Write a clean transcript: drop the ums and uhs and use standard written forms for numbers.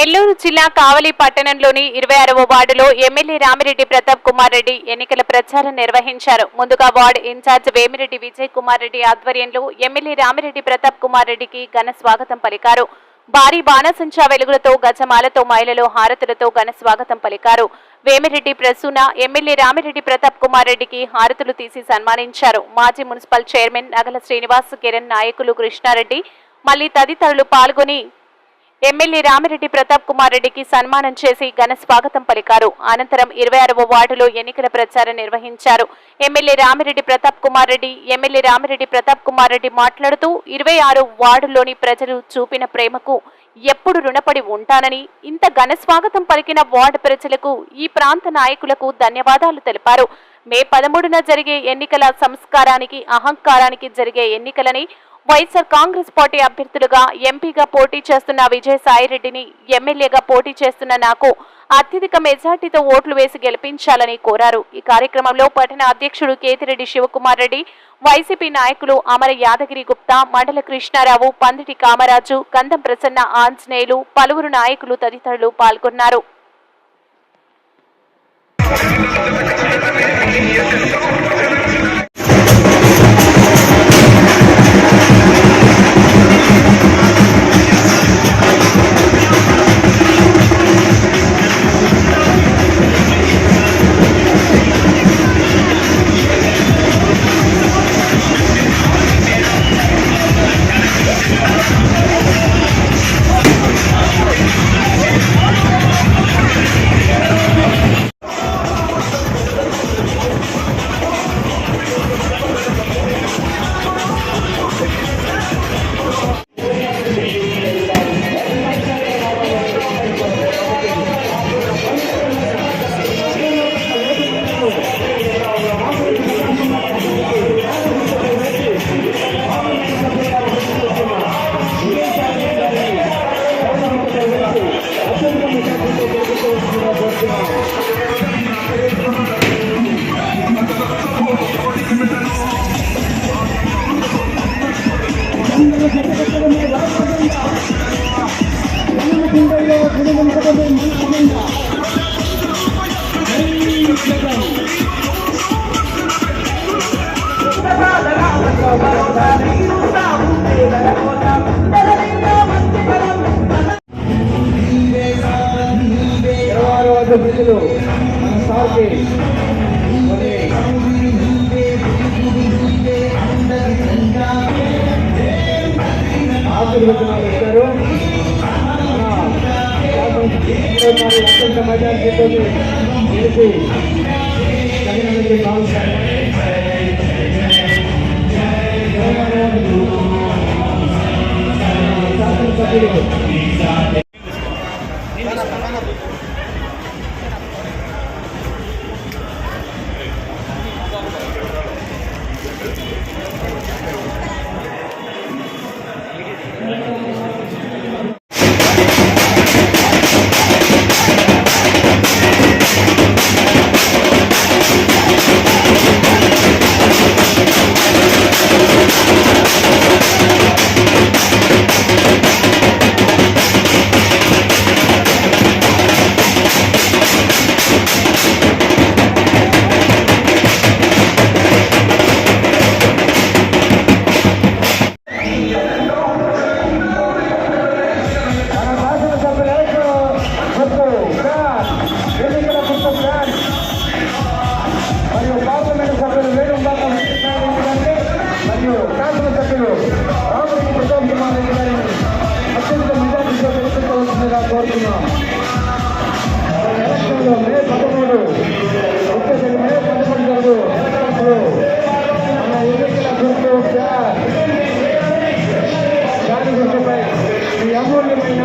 నెల్లూరు జిల్లా కావలి పట్టణంలోని 26వ వార్డులో ఎమ్మెల్యే రామిరెడ్డి ప్రతాప్ కుమార్ రెడ్డి ఎన్నికల ప్రచారం నిర్వహించారు. ముందుగా వార్డు ఇన్ఛార్జ్ వేమిరెడ్డి విజయ్ కుమార్ రెడ్డి ఆధ్వర్యంలో ఎమ్మెల్యే రామిరెడ్డి ప్రతాప్ కుమార్ రెడ్డికి ఘన స్వాగతం పలికారు. భారీ బాణసంచా వెలుగులతో గజమాలతో మహిళలు హారతులతో ఘన స్వాగతం పలికారు. వేమిరెడ్డి ప్రసూన ఎమ్మెల్యే రామిరెడ్డి ప్రతాప్ కుమార్ రెడ్డికి హారతులు తీసి సన్మానించారు. మాజీ మున్సిపల్ చైర్మన్ నగల శ్రీనివాస్, కిరణ్ నాయకులు, కృష్ణారెడ్డి మళ్లీ తదితరులు పాల్గొని ఎమ్మెల్యే రామిరెడ్డి ప్రతాప్ కుమార్ రెడ్డికి సన్మానం చేసి ఘన స్వాగతం పలికారు. అనంతరం 26వ వార్డులో ఎన్నికల ప్రచారం నిర్వహించారు. ఎమ్మెల్యే రామిరెడ్డి ప్రతాప్ కుమార్ రెడ్డి మాట్లాడుతూ 26 వార్డులోని ప్రజలు చూపిన ప్రేమకు ఎప్పుడు రుణపడి ఉంటానని, ఇంత ఘన స్వాగతం పలికిన వార్డు ప్రజలకు, ఈ ప్రాంత నాయకులకు ధన్యవాదాలు తెలిపారు. మే 13న జరిగే ఎన్నికల సంస్కారానికి, అహంకారానికి జరిగే ఎన్నికలని వైఎస్ఆర్ కాంగ్రెస్ పార్టీ అభ్యర్థులుగా ఎంపీగా పోటీ చేస్తున్న విజయసాయిరెడ్డిని, ఎమ్మెల్యేగా పోటీ చేస్తున్న నాకు అత్యధిక మెజార్టీతో ఓట్లు వేసి గెలిపించాలని కోరారు. ఈ కార్యక్రమంలో పట్టణ అధ్యక్షుడు కేతిరెడ్డి శివకుమార్ రెడ్డి, వైసీపీ నాయకులు అమర యాదగిరి గుప్తా, మండల కృష్ణారావు, పందిటి కామరాజు, గంధం ప్రసన్న, ఆంజనేయులు, పలువురు నాయకులు తదితరులు పాల్గొన్నారు. ఈ అమూల్యమైన